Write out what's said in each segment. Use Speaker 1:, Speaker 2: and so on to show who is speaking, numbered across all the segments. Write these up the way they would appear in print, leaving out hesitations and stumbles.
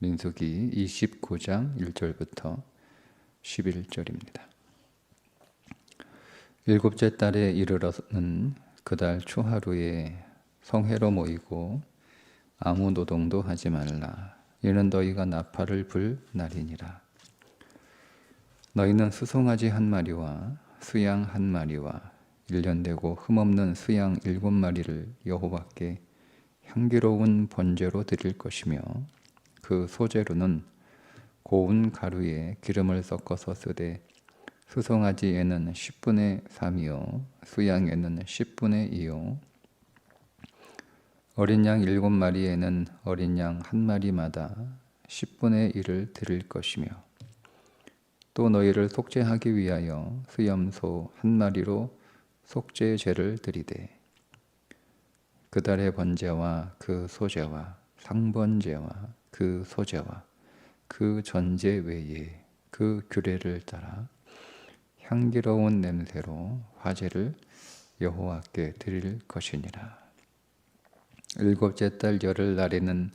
Speaker 1: 민수기 29장 1절부터 11절입니다. 일곱째 달에 이르러는 그달 초하루에 성회로 모이고 아무 노동도 하지 말라. 이는 너희가 나팔을 불 날이니라. 너희는 수송아지 한 마리와 수양 한 마리와 일년되고 흠없는 수양 7마리를 여호와께 향기로운 번제로 드릴 것이며 그 소제로는 고운 가루에 기름을 섞어서 쓰되 수송아지에는 10분의 3이요 수양에는 10분의 2요 어린 양 7마리에는 어린 양 한 마리마다 10분의 1을 드릴 것이며 또 너희를 속죄하기 위하여 수염소 한 마리로 속죄의 죄를 드리되 그달의 번제와 그 소제와 상번제와 그 소제와 그 전제 외에 그 규례를 따라 향기로운 냄새로 화제를 여호와께 드릴 것이니라. 일곱째 달 열흘날에는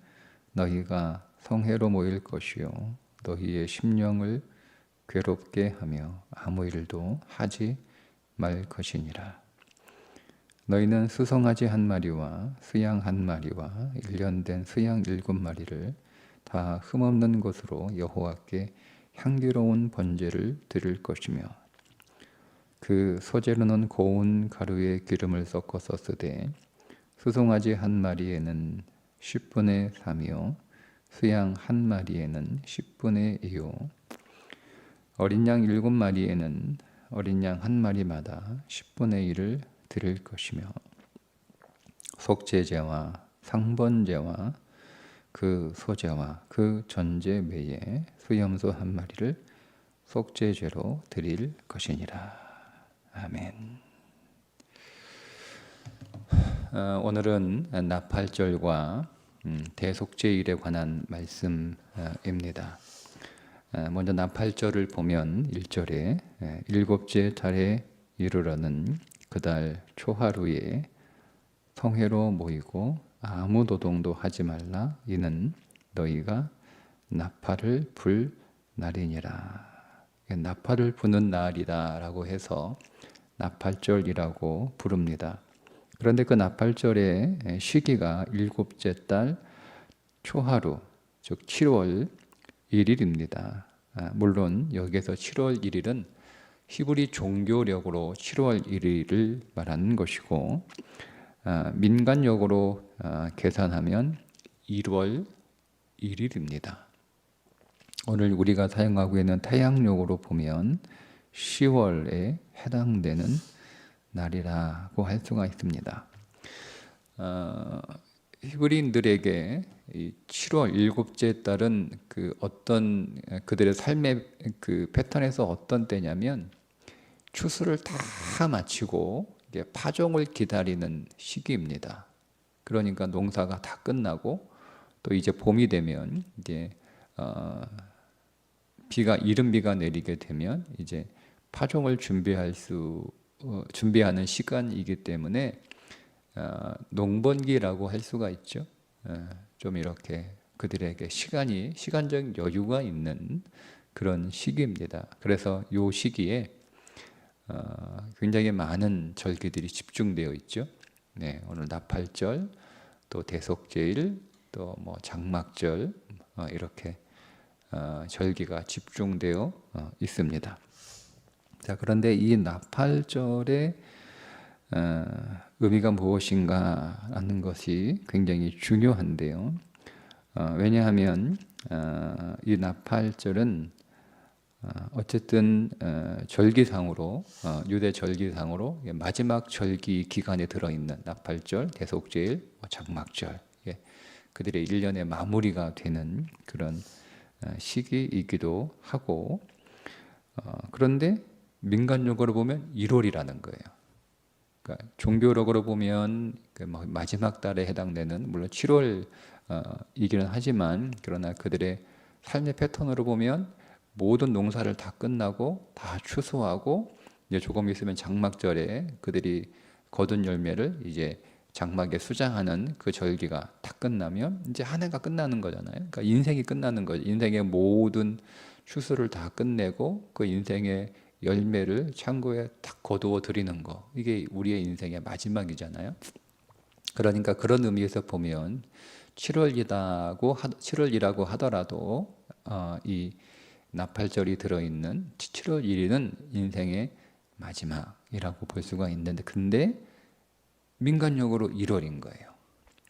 Speaker 1: 너희가 성회로 모일 것이요 너희의 심령을 괴롭게 하며 아무 일도 하지 말 것이니라. 너희는 수송아지 한 마리와 수양 한 마리와 일년된 수양 7마리를 다 흠없는 것으로 여호와께 향기로운 번제를 드릴 것이며 그 소제로는 고운 가루에 기름을 섞어서 쓰되 수송아지 한 마리에는 10분의 3이요 수양 한 마리에는 10분의 2요 어린 양 7마리에는 어린 양 한 마리마다 10분의 1을 드릴 것이며 속죄제와 상번제와 그 소제와 그 전제 외에 수염소 한 마리를 속죄제로 드릴 것이니라. 아멘. 오늘은 나팔절과 대속죄일에 관한 말씀입니다. 먼저 나팔절을 보면 1절에 일곱째 달에 이르러는 그달 초하루에 성회로 모이고 아무 노동도 하지 말라. 이는 너희가 나팔을 불 날이니라. 나팔을 부는 날이다 라고 해서 나팔절이라고 부릅니다. 그런데 그 나팔절의 시기가 일곱째 달 초하루, 즉 7월 1일입니다. 물론 여기에서 7월 1일은 히브리 종교력으로 7월 1일을 말하는 것이고 민간력으로 계산하면 1월 1일입니다. 오늘 우리가 사용하고 있는 태양력으로 보면 10월에 해당되는 날이라고 할 수가 있습니다. 히브리인들에게 7월 일곱째 달은 어떤 그들의 삶의 패턴에서 어떤 때냐면 추수를 다 마치고 파종을 기다리는 시기입니다. 그러니까 농사가 다 끝나고 또 이제 봄이 되면 이제 이른 비가 내리게 되면 이제 파종을 준비하는 시간이기 때문에 농번기라고 할 수가 있죠. 좀 이렇게 그들에게 시간적 여유가 있는 그런 시기입니다. 그래서 이 시기에 굉장히 많은 절기들이 집중되어 있죠. 네, 오늘 나팔절, 또 대속제일, 또 장막절 이렇게 절기가 집중되어 있습니다. 자, 그런데 이 나팔절의 의미가 무엇인가 하는 것이 굉장히 중요한데요. 왜냐하면 이 나팔절은 어쨌든 절기상으로 유대 절기상으로 마지막 절기 기간에 들어있는 나팔절, 대속제일, 장막절 그들의 1년의 마무리가 되는 그런 시기이기도 하고 그런데 민간적으로 보면 1월이라는 거예요. 그러니까 종교적으로 보면 마지막 달에 해당되는 물론 7월이기는 하지만 그러나 그들의 삶의 패턴으로 보면 모든 농사를 다 끝나고 다 추수하고 이제 조금 있으면 장막절에 그들이 거둔 열매를 이제 장막에 수장하는 그 절기가 다 끝나면 이제 한 해가 끝나는 거잖아요. 그러니까 인생이 끝나는 거죠. 인생의 모든 추수를 다 끝내고 그 인생의 열매를 창고에 딱 거두어 들이는 거. 이게 우리의 인생의 마지막이잖아요. 그러니까 그런 의미에서 보면 7월이라고 하더라도 이 나팔절이 들어있는 7월 1일은 인생의 마지막이라고 볼 수가 있는데, 근데 민간적으로 1월인 거예요.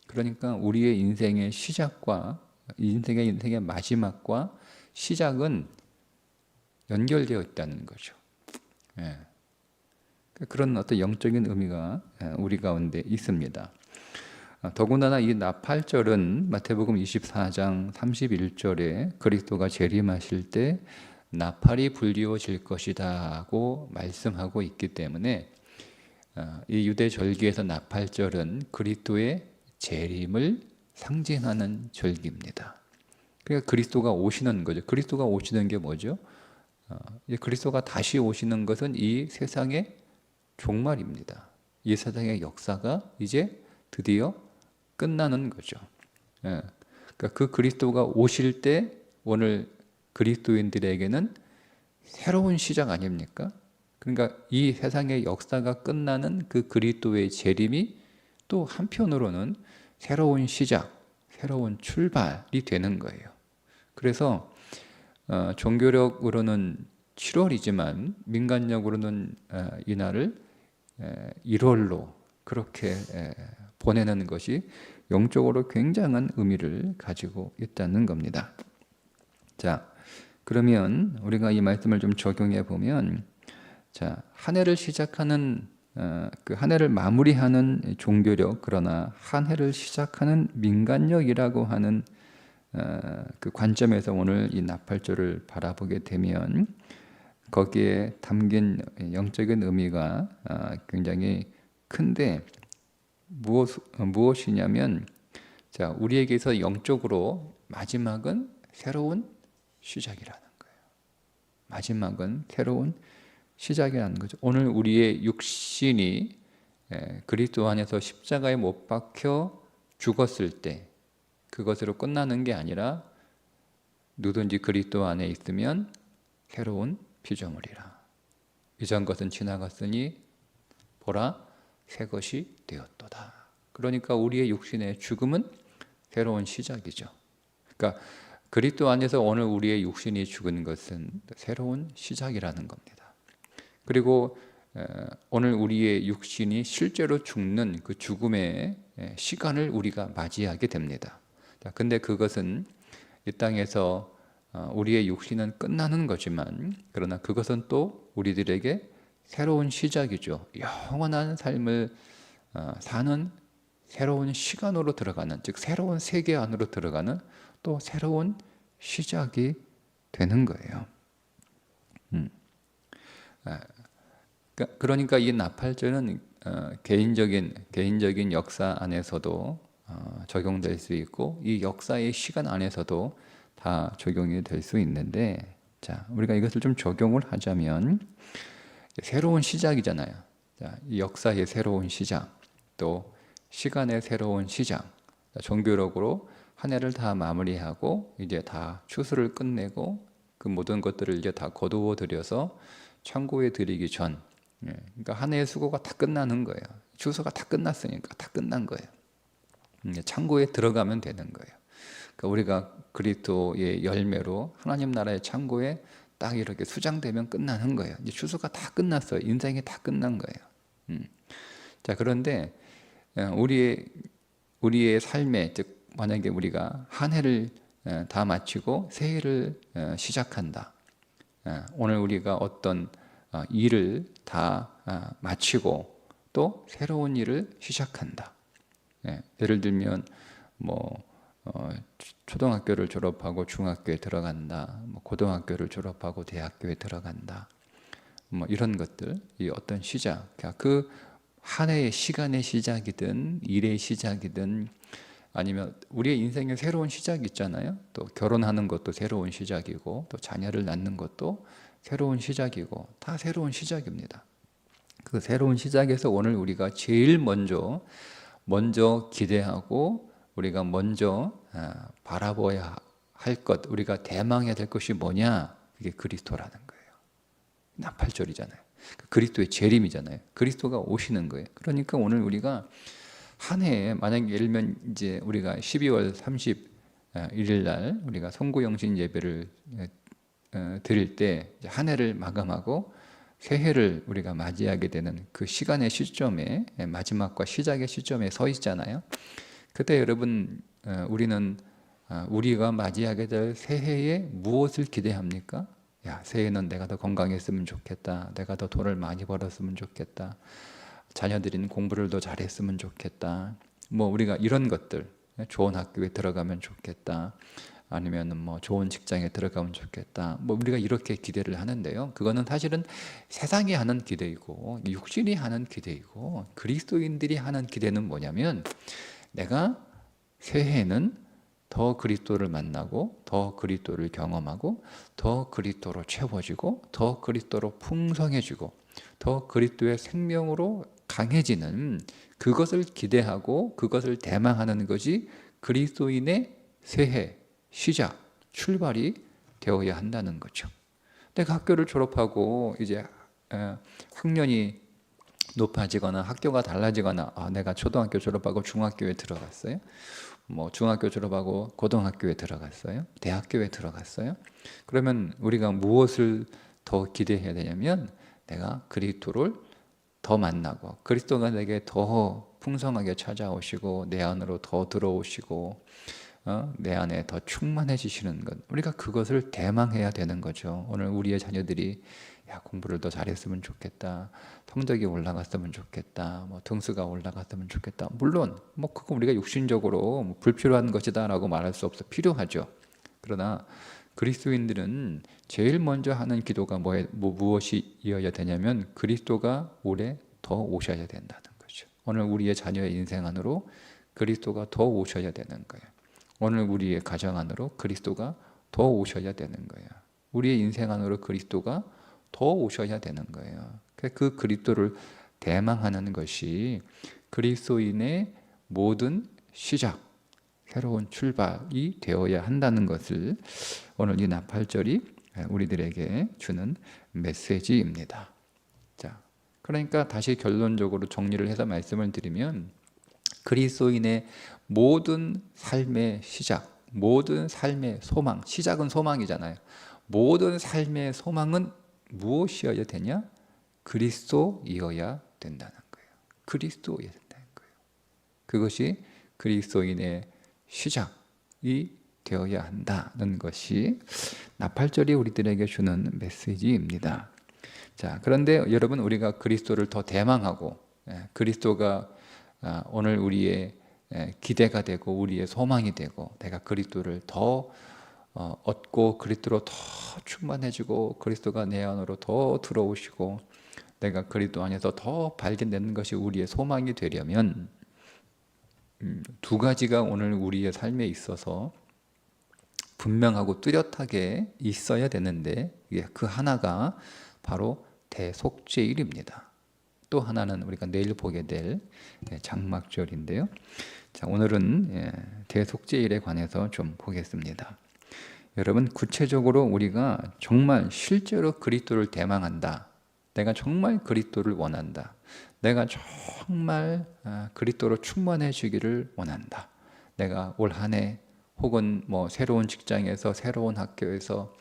Speaker 1: 그러니까 우리의 인생의 시작과 인생의 마지막과 시작은 연결되어 있다는 거죠. 예. 그런 어떤 영적인 의미가 우리 가운데 있습니다. 더군다나 이 나팔절은 마태복음 24장 31절에 그리스도가 재림하실 때 나팔이 불리워질 것이다고 말씀하고 있기 때문에 이 유대 절기에서 나팔절은 그리스도의 재림을 상징하는 절기입니다. 그러니까 그리스도가 오시는 거죠. 그리스도가 오시는 게 뭐죠? 그리스도가 다시 오시는 것은 이 세상의 종말입니다. 이 세상의 역사가 이제 드디어 끝나는 거죠. 그러니까 그 그리스도가 오실 때 오늘 그리스도인들에게는 새로운 시작 아닙니까? 그러니까 이 세상의 역사가 끝나는 그 그리스도의 재림이 또 한편으로는 새로운 시작, 새로운 출발이 되는 거예요. 그래서 종교력으로는 7월이지만 민간적으로는 이날을 1월로 그렇게 보내는 것이 영적으로 굉장한 의미를 가지고 있다는 겁니다. 자, 그러면 우리가 이 말씀을 좀 적용해 보면, 자, 한 해를 시작하는 그 한 해를 마무리하는 종교력, 그러나 한 해를 시작하는 민간력이라고 하는 그 관점에서 오늘 이 나팔절을 바라보게 되면 거기에 담긴 영적인 의미가 굉장히 큰데 무엇이냐면, 자, 우리에게서 영적으로 마지막은 새로운 시작이라는 거예요. 마지막은 새로운 시작이라는 거죠. 오늘 우리의 육신이 그리스도 안에서 십자가에 못 박혀 죽었을 때 그것으로 끝나는 게 아니라 누구든지 그리스도 안에 있으면 새로운 피조물이라. 이전 것은 지나갔으니 보라 새 것이 되었도다. 그러니까 우리의 육신의 죽음은 새로운 시작이죠. 그러니까 그리스도 안에서 오늘 우리의 육신이 죽은 것은 새로운 시작이라는 겁니다. 그리고 오늘 우리의 육신이 실제로 죽는 그 죽음의 시간을 우리가 맞이하게 됩니다. 근데 그것은 이 땅에서 우리의 육신은 끝나는 거지만, 그러나 그것은 또 우리들에게 새로운 시작이죠. 영원한 삶을 사는 새로운 시간으로 들어가는, 즉 새로운 세계 안으로 들어가는 또 새로운 시작이 되는 거예요. 그러니까 이 나팔절은 개인적인 역사 안에서도 적용될 수 있고, 이 역사의 시간 안에서도 다 적용이 될 수 있는데, 자, 우리가 이것을 좀 적용을 하자면 새로운 시작이잖아요. 자, 이 역사의 새로운 시작, 또 시간의 새로운 시작. 종교력으로 한 해를 다 마무리하고 이제 다 추수를 끝내고 그 모든 것들을 이제 다 거두어 들여서 창고에 들이기 전, 그러니까 한 해의 수고가 다 끝나는 거예요. 추수가 다 끝났으니까 다 끝난 거예요. 창고에 들어가면 되는 거예요. 그러니까 우리가 그리스도의 열매로 하나님 나라의 창고에 딱 이렇게 수장되면 끝나는 거예요. 이제 추수가 다 끝났어요. 인생이 다 끝난 거예요. 자, 그런데 우리의 삶에, 즉 만약에 우리가 한 해를 다 마치고 새 해를 시작한다. 오늘 우리가 어떤 일을 다 마치고 또 새로운 일을 시작한다. 예를 들면 초등학교를 졸업하고 중학교에 들어간다. 고등학교를 졸업하고 대학교에 들어간다. 이런 것들, 이 어떤 시작, 그 한 해의 시간의 시작이든 일의 시작이든 아니면 우리의 인생의 새로운 시작이 있잖아요. 또 결혼하는 것도 새로운 시작이고, 또 자녀를 낳는 것도 새로운 시작이고, 다 새로운 시작입니다. 그 새로운 시작에서 오늘 우리가 제일 먼저 먼저 기대하고 우리가 먼저 바라봐야 할 것, 우리가 대망해야 될 것이 뭐냐? 그게 그리스도라는 거예요. 나팔절이잖아요. 그리스도의 재림이잖아요. 그리스도가 오시는 거예요. 그러니까 오늘 우리가 한 해에 만약에 예를 들면 이제 우리가 12월 31일 날 우리가 성구영신 예배를 드릴 때 한 해를 마감하고 새해를 우리가 맞이하게 되는 그 시간의 시점에 마지막과 시작의 시점에 서 있잖아요. 그때 여러분 우리는 우리가 맞이하게 될 새해에 무엇을 기대합니까? 야, 새해는 내가 더 건강했으면 좋겠다. 내가 더 돈을 많이 벌었으면 좋겠다. 자녀들인 공부를 더 잘했으면 좋겠다. 뭐 우리가 이런 것들, 좋은 학교에 들어가면 좋겠다. 아니면 뭐 좋은 직장에 들어가면 좋겠다. 뭐 우리가 이렇게 기대를 하는데요. 그거는 사실은 세상이 하는 기대이고 육신이 하는 기대이고 그리스도인들이 하는 기대는 뭐냐면 내가 새해에는 더 그리스도를 만나고 더 그리스도를 경험하고 더 그리스도로 채워지고 더 그리스도로 풍성해지고 더 그리스도의 생명으로 강해지는 그것을 기대하고 그것을 대망하는 것이 그리스도인의 새해 시작, 출발이 되어야 한다는 거죠. 내가 학교를 졸업하고 이제 학년이 높아지거나 학교가 달라지거나 내가 초등학교 졸업하고 중학교에 들어갔어요. 뭐 중학교 졸업하고 고등학교에 들어갔어요. 대학교에 들어갔어요. 그러면 우리가 무엇을 더 기대해야 되냐면 내가 그리스도를 더 만나고 그리스도가 내게 더 풍성하게 찾아오시고 내 안으로 더 들어오시고 내 안에 더 충만해지시는 것, 우리가 그것을 대망해야 되는 거죠. 오늘 우리의 자녀들이 공부를 더 잘했으면 좋겠다, 성적이 올라갔으면 좋겠다, 뭐 등수가 올라갔으면 좋겠다. 물론 뭐 그거 우리가 육신적으로 뭐 불필요한 것이다라고 말할 수 없어, 필요하죠. 그러나 그리스도인들은 제일 먼저 하는 기도가 무엇이어야 되냐면 그리스도가 올해 더 오셔야 된다는 거죠. 오늘 우리의 자녀의 인생 안으로 그리스도가 더 오셔야 되는 거예요. 오늘 우리의 가정 안으로 그리스도가 더 오셔야 되는 거예요. 우리의 인생 안으로 그리스도가 더 오셔야 되는 거예요. 그 그리스도를 대망하는 것이 그리스도인의 모든 시작, 새로운 출발이 되어야 한다는 것을 오늘 이 나팔절이 우리들에게 주는 메시지입니다. 자, 그러니까 다시 결론적으로 정리를 해서 말씀을 드리면 그리스도인의 모든 삶의 시작, 모든 삶의 소망, 시작은 소망이잖아요. 모든 삶의 소망은 무엇이어야 되냐? 그리스도이어야 된다는 거예요. 그리스도여야 된다는 거예요. 그것이 그리스도인의 시작이 되어야 한다는 것이 나팔절이 우리들에게 주는 메시지입니다. 자, 그런데 여러분 우리가 그리스도를 더 대망하고 그리스도가 오늘 우리의 기대가 되고 우리의 소망이 되고 내가 그리스도를 더 얻고 그리스도로 더 충만해지고 그리스도가 내 안으로 더 들어오시고 내가 그리스도 안에서 더 발견되는 것이 우리의 소망이 되려면 두 가지가 오늘 우리의 삶에 있어서 분명하고 뚜렷하게 있어야 되는데 그 하나가 바로 대속죄일입니다. 또 하나는 우리가 내일 보게 될 장막절인데요. 자, 오늘은 대속죄일에 관해서 좀 보겠습니다. 여러분 구체적으로 우리가 정말 실제로 그리스도를 대망한다. 내가 정말 그리스도를 원한다. 내가 정말 그리스도로 충만해지기를 원한다. 내가 올 한 해 혹은 뭐 새로운 직장에서 새로운 학교에서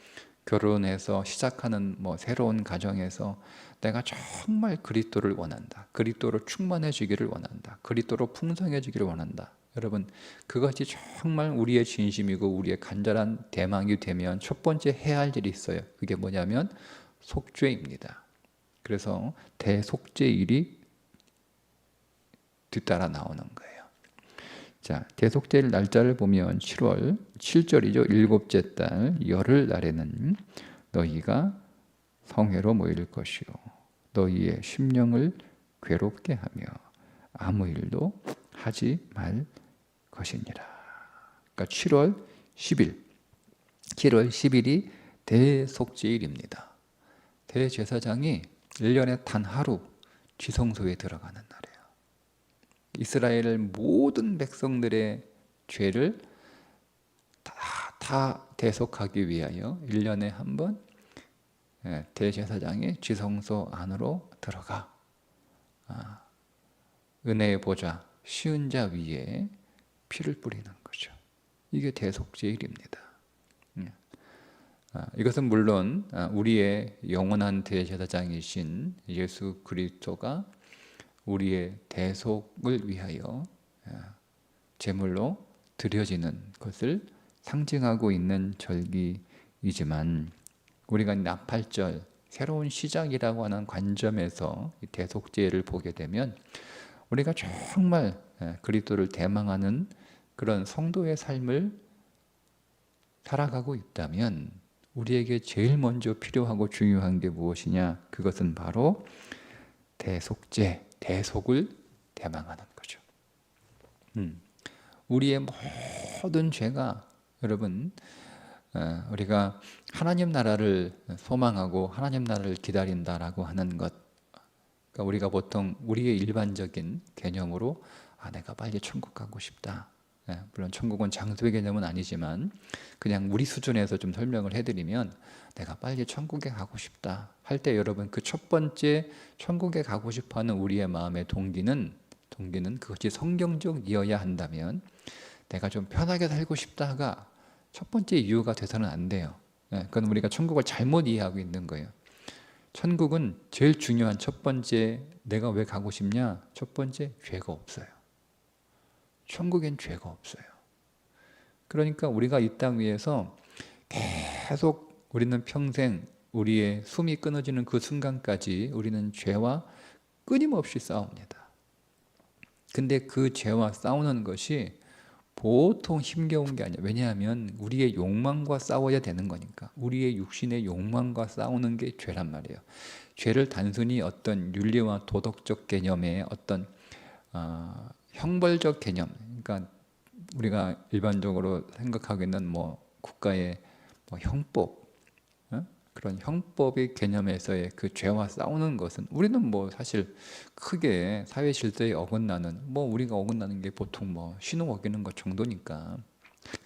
Speaker 1: 결혼해서 시작하는 뭐 새로운 가정에서 내가 정말 그리스도를 원한다. 그리스도로 충만해지기를 원한다. 그리스도로 풍성해지기를 원한다. 여러분 그것이 정말 우리의 진심이고 우리의 간절한 대망이 되면 첫 번째 해야 할 일이 있어요. 그게 뭐냐면 속죄입니다. 그래서 대속죄일이 뒤따라 나오는 거예요. 자, 대속죄일 날짜를 보면 7월 7절이죠. 일곱째 달 열흘 날에는 너희가 성회로 모일 것이요 너희의 심령을 괴롭게 하며 아무 일도 하지 말 것이니라. 그러니까 7월 10일 7월 10일이 대속죄일입니다. 대제사장이 1년에 단 하루 지성소에 들어가는 날이에요. 이스라엘 모든 백성들의 죄를 다 대속하기 위하여 1년에 한 번 대제사장이 지성소 안으로 들어가 은혜의 보좌 시은 자 위에 피를 뿌리는 거죠. 이게 대속제일입니다. 이것은 물론 우리의 영원한 대제사장이신 예수 그리스도가 우리의 대속을 위하여 제물로 드려지는 것을 상징하고 있는 절기이지만, 우리가 나팔절 새로운 시작이라고 하는 관점에서 이 대속제를 보게 되면 우리가 정말 그리스도를 대망하는 그런 성도의 삶을 살아가고 있다면 우리에게 제일 먼저 필요하고 중요한 게 무엇이냐? 그것은 바로 대속제, 대속을 대망하는 거죠. 우리의 모든 죄가, 여러분, 우리가 하나님 나라를 소망하고 하나님 나라를 기다린다라고 하는 것, 그러니까 우리가 보통 우리의 일반적인 개념으로 내가 빨리 천국 가고 싶다. 물론 천국은 장소의 개념은 아니지만 그냥 우리 수준에서 좀 설명을 해드리면, 내가 빨리 천국에 가고 싶다 할 때 여러분, 그 첫 번째 천국에 가고 싶어하는 우리의 마음의 동기는 그것이 성경적이어야 한다면, 내가 좀 편하게 살고 싶다가 첫 번째 이유가 돼서는 안 돼요. 그건 우리가 천국을 잘못 이해하고 있는 거예요. 천국은 제일 중요한 첫 번째, 내가 왜 가고 싶냐? 첫 번째, 죄가 없어요. 천국엔 죄가 없어요. 그러니까 우리가 이 땅 위에서 계속 우리는 평생 우리의 숨이 끊어지는 그 순간까지 우리는 죄와 끊임없이 싸웁니다. 근데 그 죄와 싸우는 것이 보통 힘겨운 게 아니에요. 왜냐하면 우리의 욕망과 싸워야 되는 거니까. 우리의 육신의 욕망과 싸우는 게 죄란 말이에요. 죄를 단순히 어떤 윤리와 도덕적 개념의 어떤 형벌적 개념, 그러니까 우리가 일반적으로 생각하고 있는 국가의 형법, 그런 형법의 개념에서의 그 죄와 싸우는 것은, 우리는 사실 크게 사회 질서에 어긋나는, 우리가 어긋나는 게 보통 신호 어기는 것 정도니까,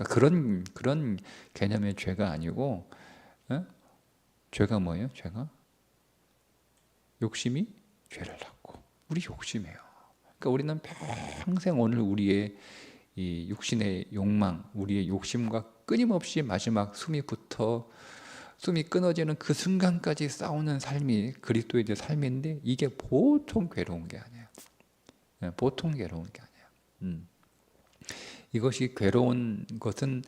Speaker 1: 그러니까 그런 개념의 죄가 아니고, 죄가 뭐예요? 죄가 욕심이 죄를 낳고, 우리 욕심이에요. 그러니까 우리는 평생 오늘 우리의 이 육신의 욕망, 우리의 욕심과 끊임없이 마지막 숨이 끊어지는 그 순간까지 싸우는 삶이 그리스도의 삶인데, 이게 보통 괴로운 게 아니에요. 보통 괴로운 게 아니에요. 이것이 괴로운 것은,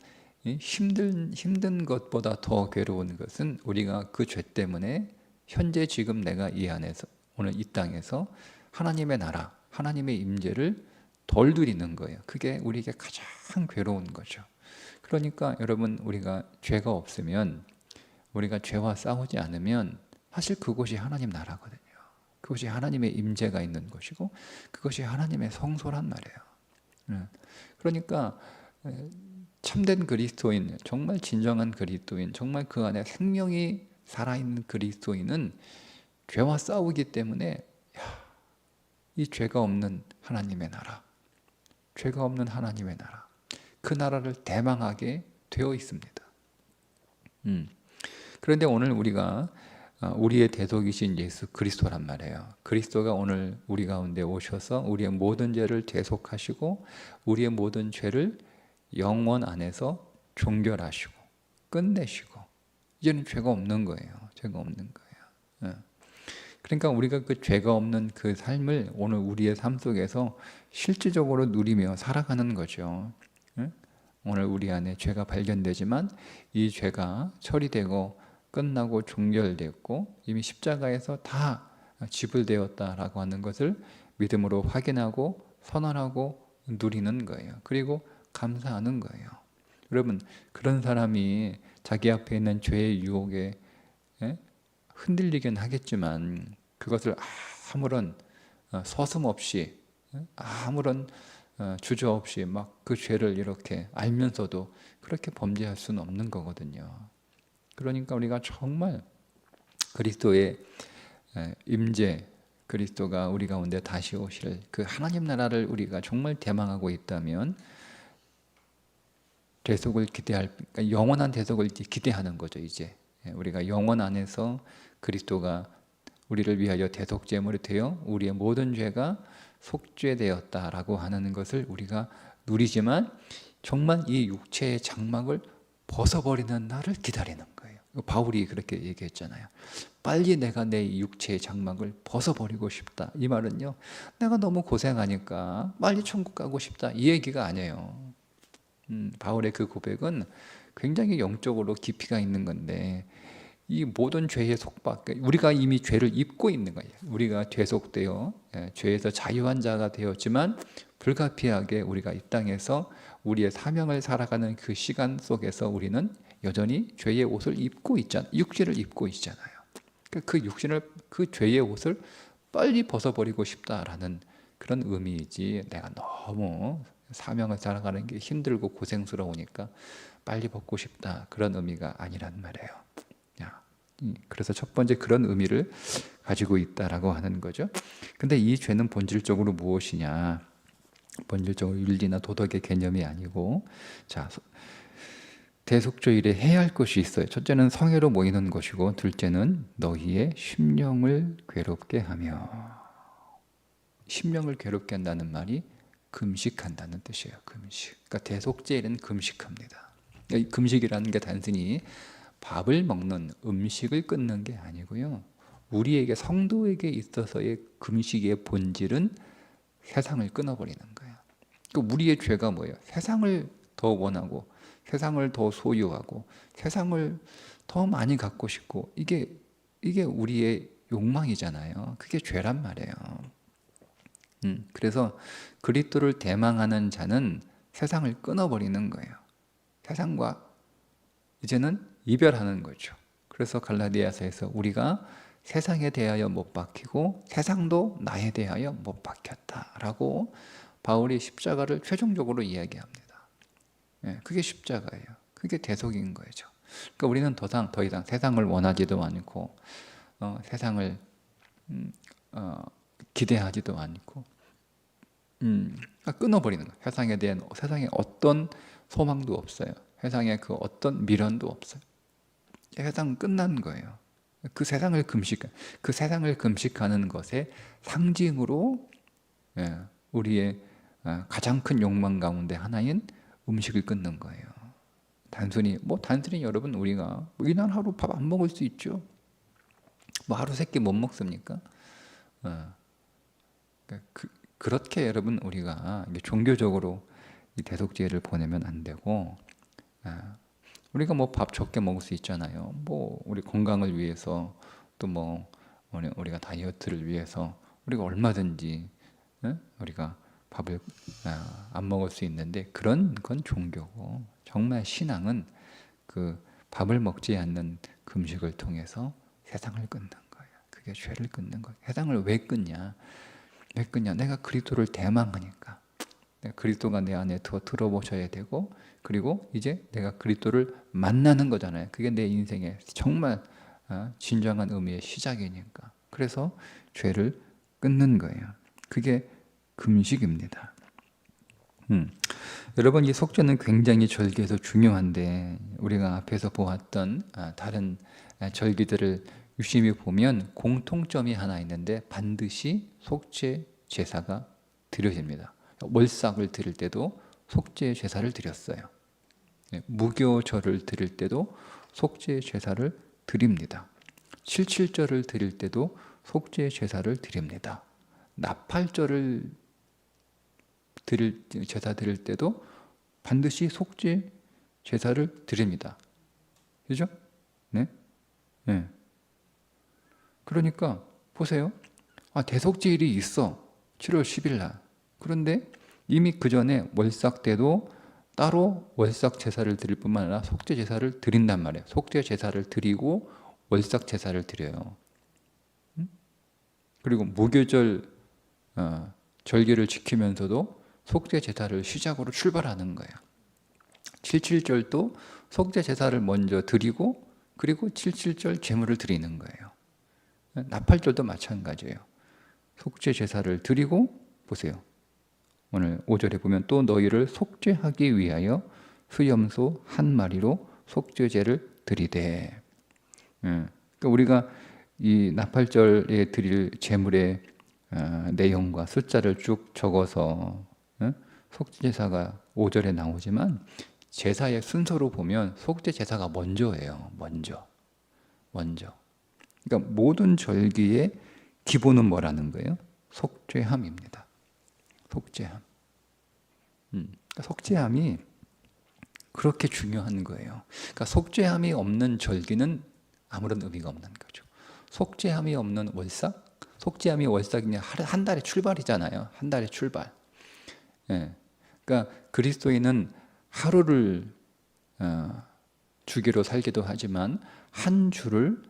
Speaker 1: 힘든 것보다 더 괴로운 것은, 우리가 그 죄 때문에 현재 지금 내가 이 안에서, 오늘 이 땅에서 하나님의 나라, 하나님의 임재를 덜 누리는 거예요. 그게 우리에게 가장 괴로운 거죠. 그러니까 여러분, 우리가 죄가 없으면, 우리가 죄와 싸우지 않으면 사실 그곳이 하나님 나라거든요. 그것이 하나님의 임재가 있는 것이고, 그것이 하나님의 성소란 말이에요. 그러니까 참된 그리스도인, 정말 진정한 그리스도인, 정말 그 안에 생명이 살아있는 그리스도인은 죄와 싸우기 때문에 이 죄가 없는 하나님의 나라, 죄가 없는 하나님의 나라, 그 나라를 대망하게 되어 있습니다. 그런데 오늘 우리가 우리의 대속이신 예수 그리스도란 말이에요. 그리스도가 오늘 우리 가운데 오셔서 우리의 모든 죄를 대속하시고, 우리의 모든 죄를 영원 안에서 종결하시고 끝내시고, 이제는 죄가 없는 거예요. 죄가 없는 거예요. 그러니까 우리가 그 죄가 없는 그 삶을 오늘 우리의 삶 속에서 실질적으로 누리며 살아가는 거죠. 오늘 우리 안에 죄가 발견되지만 이 죄가 처리되고 끝나고 종결됐고 이미 십자가에서 다 지불되었다라고 하는 것을 믿음으로 확인하고 선언하고 누리는 거예요. 그리고 감사하는 거예요. 여러분, 그런 사람이 자기 앞에 있는 죄의 유혹에 흔들리긴 하겠지만, 그것을 아무런 서슴없이, 아무런 주저없이 막 그 죄를 이렇게 알면서도 그렇게 범죄할 수는 없는 거거든요. 그러니까 우리가 정말 그리스도의 임재, 그리스도가 우리 가운데 다시 오실 그 하나님 나라를 우리가 정말 대망하고 있다면 대속을 그러니까 영원한 대속을 기대하는 거죠. 이제 우리가 영원 안에서 그리스도가 우리를 위하여 대속 제물이 되어 우리의 모든 죄가 속죄되었다라고 하는 것을 우리가 누리지만 정말 이 육체의 장막을 벗어버리는 날을 기다리는 거예요. 바울이 그렇게 얘기했잖아요. 빨리 내가 내 육체의 장막을 벗어버리고 싶다. 이 말은요, 내가 너무 고생하니까 빨리 천국 가고 싶다. 이 얘기가 아니에요. 바울의 그 고백은 굉장히 영적으로 깊이가 있는 건데, 이 모든 죄의 속박, 우리가 이미 죄를 입고 있는 거예요. 우리가 죄속되어 죄에서 자유한 자가 되었지만 불가피하게 우리가 이 땅에서 우리의 사명을 살아가는 그 시간 속에서 우리는 여전히 죄의 옷을 입고 있잖아요. 육신을 입고 있잖아요. 그 육신을, 그 죄의 옷을 빨리 벗어버리고 싶다라는 그런 의미이지, 내가 너무 사명을 살아가는 게 힘들고 고생스러우니까 빨리 벗고 싶다, 그런 의미가 아니란 말이에요. 그래서 첫 번째 그런 의미를 가지고 있다라고 하는 거죠. 근데 이 죄는 본질적으로 무엇이냐? 본질적으로 윤리나 도덕의 개념이 아니고, 자, 대속죄일에 해야 할 것이 있어요. 첫째는 성회로 모이는 것이고, 둘째는 너희의 심령을 괴롭게 하며. 심령을 괴롭게 한다는 말이 금식한다는 뜻이에요. 금식. 그러니까 대속죄일은 금식합니다. 금식이라는 게 단순히 밥을 먹는, 음식을 끊는 게 아니고요, 우리에게, 성도에게 있어서의 금식의 본질은 세상을 끊어버리는 거예요. 우리의 죄가 뭐예요? 세상을 더 원하고, 세상을 더 소유하고, 세상을 더 많이 갖고 싶고, 이게 우리의 욕망이잖아요. 그게 죄란 말이에요. 그래서 그리스도를 대망하는 자는 세상을 끊어버리는 거예요. 세상과 이제는 이별하는 거죠. 그래서 갈라디아서에서 우리가 세상에 대하여 못 박히고 세상도 나에 대하여 못 박혔다라고 바울이 십자가를 최종적으로 이야기합니다. 그게 십자가예요. 그게 대속인 거죠. 그러니까 우리는 더 이상 세상을 원하지도 않고, 세상을 기대하지도 않고, 그러니까 끊어버리는 거예요. 세상에 대한, 세상에 어떤 소망도 없어요. 세상에 그 어떤 미련도 없어요. 세상은 끝난 거예요. 그 세상을 금식하는 것의 상징으로 우리의 가장 큰 욕망 가운데 하나인 음식을 끊는 거예요. 단순히 여러분, 우리가 이날 하루 밥 안 먹을 수 있죠. 하루 세 끼 못 먹습니까? 그렇게 여러분, 우리가 종교적으로 이 대속죄를 보내면 안 되고, 우리가 밥 적게 먹을 수 있잖아요. 우리 건강을 위해서, 또 우리가 다이어트를 위해서 우리가 얼마든지 우리가 밥을 안 먹을 수 있는데, 그런 건 종교고, 정말 신앙은 그 밥을 먹지 않는 금식을 통해서 세상을 끊는 거예요. 그게 죄를 끊는 거예요. 세상을 왜 끊냐? 내가 그리스도를 대망하니까. 그리스도가 내 안에 더 들어보셔야 되고, 그리고 이제 내가 그리스도를 만나는 거잖아요. 그게 내 인생의 정말 진정한 의미의 시작이니까. 그래서 죄를 끊는 거예요. 그게 금식입니다. 여러분, 이 속죄는 굉장히 절기에서 중요한데, 우리가 앞에서 보았던 다른 절기들을 유심히 보면 공통점이 하나 있는데, 반드시 속죄 제사가 드려집니다. 월삭을 드릴 때도 속죄 제사를 드렸어요. 무교절을 드릴 때도 속죄 제사를 드립니다. 칠칠절을 드릴 때도 속죄 제사를 드립니다. 나팔절을 제사 드릴 때도 반드시 속죄 제사를 드립니다. 그죠? 네? 그러니까 보세요. 대속죄일이 있어. 7월 10일 날. 그런데 이미 그 전에 월삭 때도 따로 월삭 제사를 드릴 뿐만 아니라 속죄 제사를 드린단 말이에요. 속죄 제사를 드리고 월삭 제사를 드려요. 그리고 무교절 절기를 지키면서도 속죄 제사를 시작으로 출발하는 거예요. 77절도 속죄 제사를 먼저 드리고, 그리고 77절 제물을 드리는 거예요. 나팔절도 마찬가지예요. 속죄 제사를 드리고 보세요. 오늘 5절에 보면 또 너희를 속죄하기 위하여 수염소 한 마리로 속죄제를 드리되. 그러니까 우리가 이 나팔절에 드릴 제물의 내용과 숫자를 쭉 적어서 속죄제사가 5절에 나오지만 제사의 순서로 보면 속죄 제사가 먼저예요. 먼저. 그러니까 모든 절기의 기본은 뭐라는 거예요? 속죄함입니다. 속죄함. 그러니까 속죄함이 그렇게 중요한 거예요. 그러니까 속죄함이 없는 절기는 아무런 의미가 없는 거죠. 속죄함이 없는 월삭? 속죄함이 월삭이냐? 한 달의 출발이잖아요. 한 달의 출발. 예. 그러니까 그리스도인은 하루를 주기로 살기도 하지만 한 주를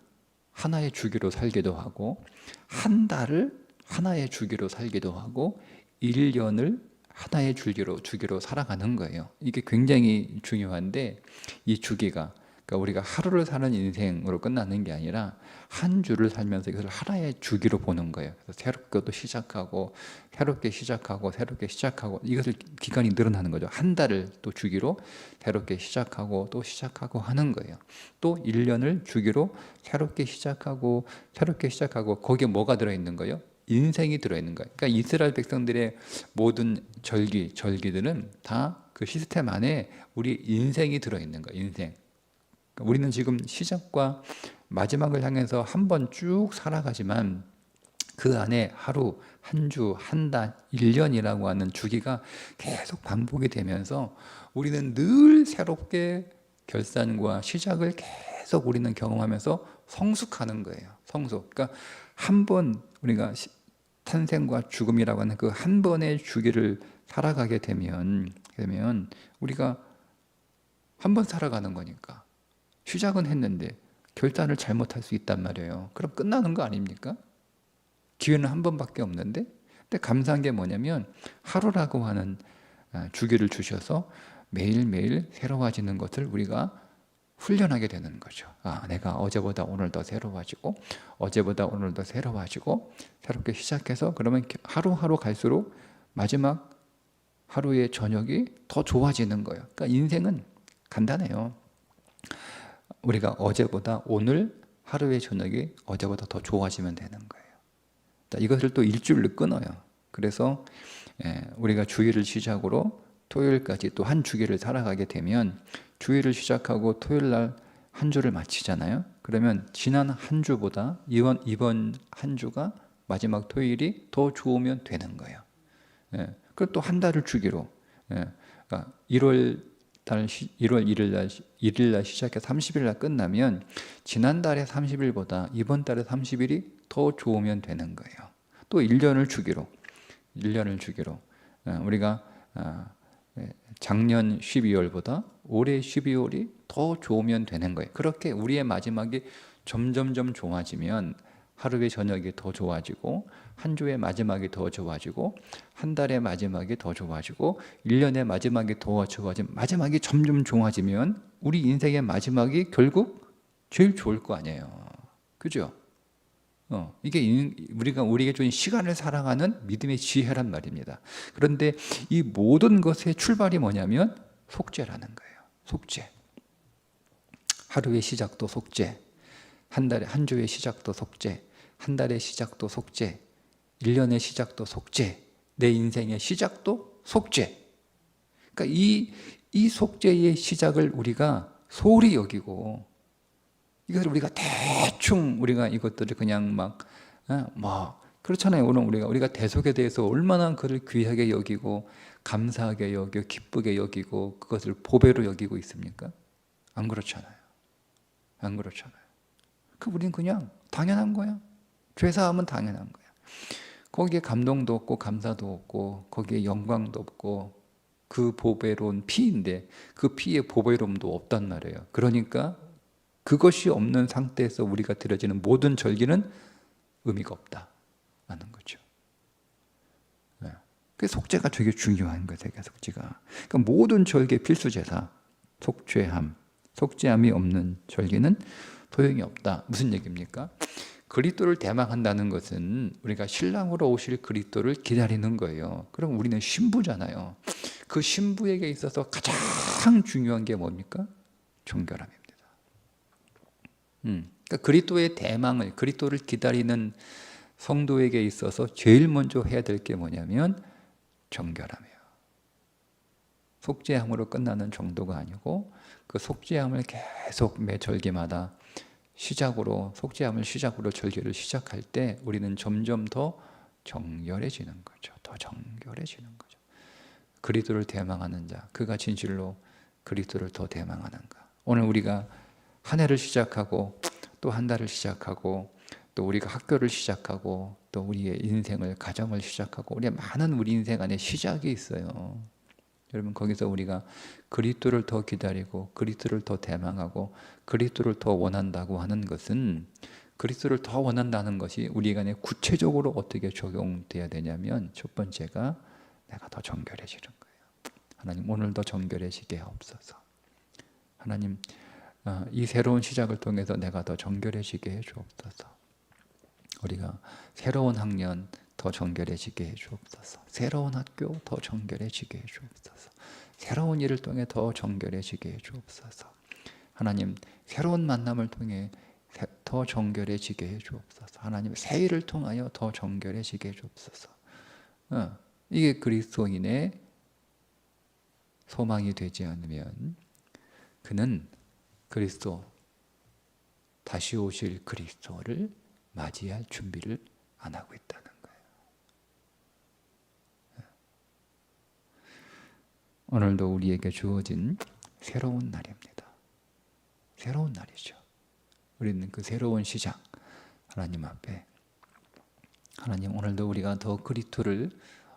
Speaker 1: 하나의 주기로 살기도 하고, 한 달을 하나의 주기로 살기도 하고, 1년을 하나의 주기로 살아가는 거예요. 이게 굉장히 중요한데, 이 주기가, 그러니까 우리가 하루를 사는 인생으로 끝나는 게 아니라 한 주를 살면서 이것을 하나의 주기로 보는 거예요. 그래서 새롭게 또 시작하고 새롭게 시작하고 이것을 기간이 늘어나는 거죠. 한 달을 또 주기로 새롭게 시작하고 또 시작하고 하는 거예요. 또 1년을 주기로 새롭게 시작하고 거기에 뭐가 들어있는 거예요? 인생이 들어있는 거예요. 그러니까 이스라엘 백성들의 모든 절기들은 다 그 시스템 안에 우리 인생이 들어있는 거예요. 인생. 우리는 지금 시작과 마지막을 향해서 한 번 쭉 살아가지만 그 안에 하루, 한 주, 한 달, 1년이라고 하는 주기가 계속 반복이 되면서 우리는 늘 새롭게 결산과 시작을 계속 우리는 경험하면서 성숙하는 거예요. 성숙. 그러니까 한 번 우리가 탄생과 죽음이라고 하는 그 한 번의 주기를 살아가게 되면 우리가 한 번 살아가는 거니까 시작은 했는데 결단을 잘못할 수 있단 말이에요. 그럼 끝나는 거 아닙니까? 기회는 한 번밖에 없는데. 근데 감사한 게 뭐냐면 하루라고 하는 주기를 주셔서 매일매일 새로워지는 것을 우리가 훈련하게 되는 거죠. 내가 어제보다 오늘 더 새로워지고 새롭게 시작해서 그러면 하루하루 갈수록 마지막 하루의 저녁이 더 좋아지는 거예요. 그러니까 인생은 간단해요. 우리가 어제보다 오늘 하루의 저녁이 어제보다 더 좋아지면 되는 거예요. 이것을 또 일주일로 끊어요. 그래서 우리가 주일을 시작으로 토요일까지 또 한 주기를 살아가게 되면 주일을 시작하고 토요일 날 한 주를 마치잖아요. 그러면 지난 한 주보다 이번 한 주가 마지막 토요일이 더 좋으면 되는 거예요. 그리고 또 한 달을 주기로, 그러니까 1월 1일 날 시작해서 30일 날 끝나면 지난달의 30일보다 이번 달의 30일이 더 좋으면 되는 거예요. 또 1년을 주기로 우리가 작년 12월보다 올해 12월이 더 좋으면 되는 거예요. 그렇게 우리의 마지막이 점점점 좋아지면 하루의 저녁이 더 좋아지고, 한 주의 마지막이 더 좋아지고, 한 달의 마지막이 더 좋아지고, 1년의 마지막이 더 좋아지면, 마지막이 점점 좋아지면 우리 인생의 마지막이 결국 제일 좋을 거 아니에요. 그죠? 이게 우리에게 준 시간을 살아가는 믿음의 지혜란 말입니다. 그런데 이 모든 것의 출발이 뭐냐면 속죄라는 거예요. 속죄. 하루의 시작도 속죄, 한 주의 시작도 속죄, 한 달의 시작도 속죄, 1년의 시작도 속죄, 내 인생의 시작도 속죄. 그러니까 이 속죄의 시작을 우리가 소홀히 여기고, 이것을 우리가 대충 우리가 이것들을 그냥 그렇잖아요. 오늘 우리가 대속에 대해서 얼마나 그를 귀하게 여기고 감사하게 여기고 기쁘게 여기고 그것을 보배로 여기고 있습니까? 안 그렇잖아요. 우리는 그냥 당연한 거야. 죄사함은 당연한 거야. 거기에 감동도 없고 감사도 없고 거기에 영광도 없고 그 보배로운 피인데 그 피의 보배로움도 없단 말이에요. 그러니까 그것이 없는 상태에서 우리가 드려지는 모든 절기는 의미가 없다라는 거죠. 그 속죄가 되게 중요한 거예요. 속죄가. 그러니까 모든 절기의 필수 제사, 속죄함이 없는 절기는 소용이 없다. 무슨 얘기입니까? 그리스도를 대망한다는 것은 우리가 신랑으로 오실 그리스도를 기다리는 거예요. 그럼 우리는 신부잖아요. 그 신부에게 있어서 가장 중요한 게 뭡니까? 정결함입니다. 그러니까 그리스도의 대망을, 그리스도를 기다리는 성도에게 있어서 제일 먼저 해야 될 게 뭐냐면 정결함이에요. 속죄함으로 끝나는 정도가 아니고 그 속죄함을 계속 매 절기마다 속죄함을 시작으로 절기를 시작할 때 우리는 점점 더 정결해지는 거죠. 더 정결해지는 거죠. 그리스도를 대망하는 자, 그가 진실로 그리스도를 더 대망하는가. 오늘 우리가 한 해를 시작하고 또 한 달을 시작하고 또 우리가 학교를 시작하고 또 우리의 인생을, 가정을 시작하고 우리의 많은 우리 인생 안에 시작이 있어요. 여러분, 거기서 우리가 그리스도를 더 기다리고 그리스도를 더 대망하고 그리스도를 더 원한다고 하는 것은, 그리스도를 더 원한다는 것이 우리 안에 구체적으로 어떻게 적용돼야 되냐면, 첫 번째가 내가 더 정결해지는 거예요. 하나님, 오늘도 정결해지게 하옵소서. 하나님, 이 새로운 시작을 통해서 내가 더 정결해지게 해주옵소서. 우리가 새로운 학년 더 정결해지게 해주옵소서. 새로운 학교 더 정결해지게 해주옵소서. 새로운 일을 통해 더 정결해지게 해주옵소서. 하나님, 새로운 만남을 통해 더 정결해지게 해주옵소서. 하나님, 새 일을 통하여 더 정결해지게 해주옵소서. 이게 그리스도인의 소망이 되지 않으면 그는 그리스도, 다시 오실 그리스도를 맞이할 준비를 안 하고 있다는 거예요. 오늘도 우리에게 주어진 새로운 날입니다. 새로운 날이죠. 우리는 그 새로운 시작, 하나님 앞에, 하나님, 오늘도 우리가 더 그리스도를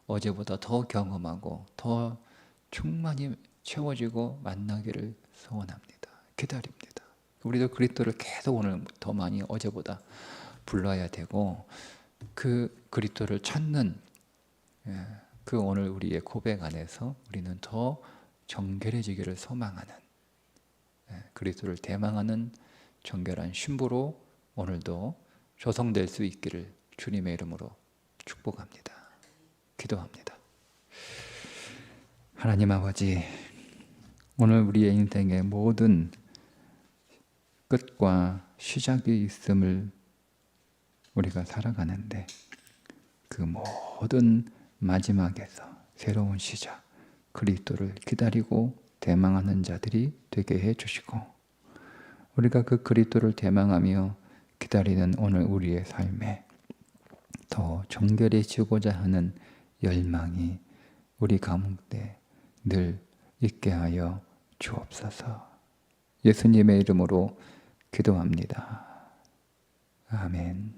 Speaker 1: 어제보다 더 경험하고 더 충만히 채워지고 만나기를 소원합니다. 기다립니다. 우리도 그리스도를 계속 오늘 더 많이 어제보다 불러야 되고, 그 그리스도를 찾는 그 오늘 우리의 고백 안에서 우리는 더 정결해지기를 소망하는, 그리스도를 대망하는 정결한 신부로 오늘도 조성될 수 있기를 주님의 이름으로 축복합니다. 기도합니다. 하나님 아버지, 오늘 우리의 인생의 모든 끝과 시작이 있음을 우리가 살아가는데, 그 모든 마지막에서 새로운 시작, 그리스도를 기다리고 대망하는 자들이 되게 해주시고, 우리가 그 그리스도를 대망하며 기다리는 오늘 우리의 삶에 더 정결해지고자 하는 열망이 우리 가운데 늘 있게 하여 주옵소서. 예수님의 이름으로 기도합니다. 아멘.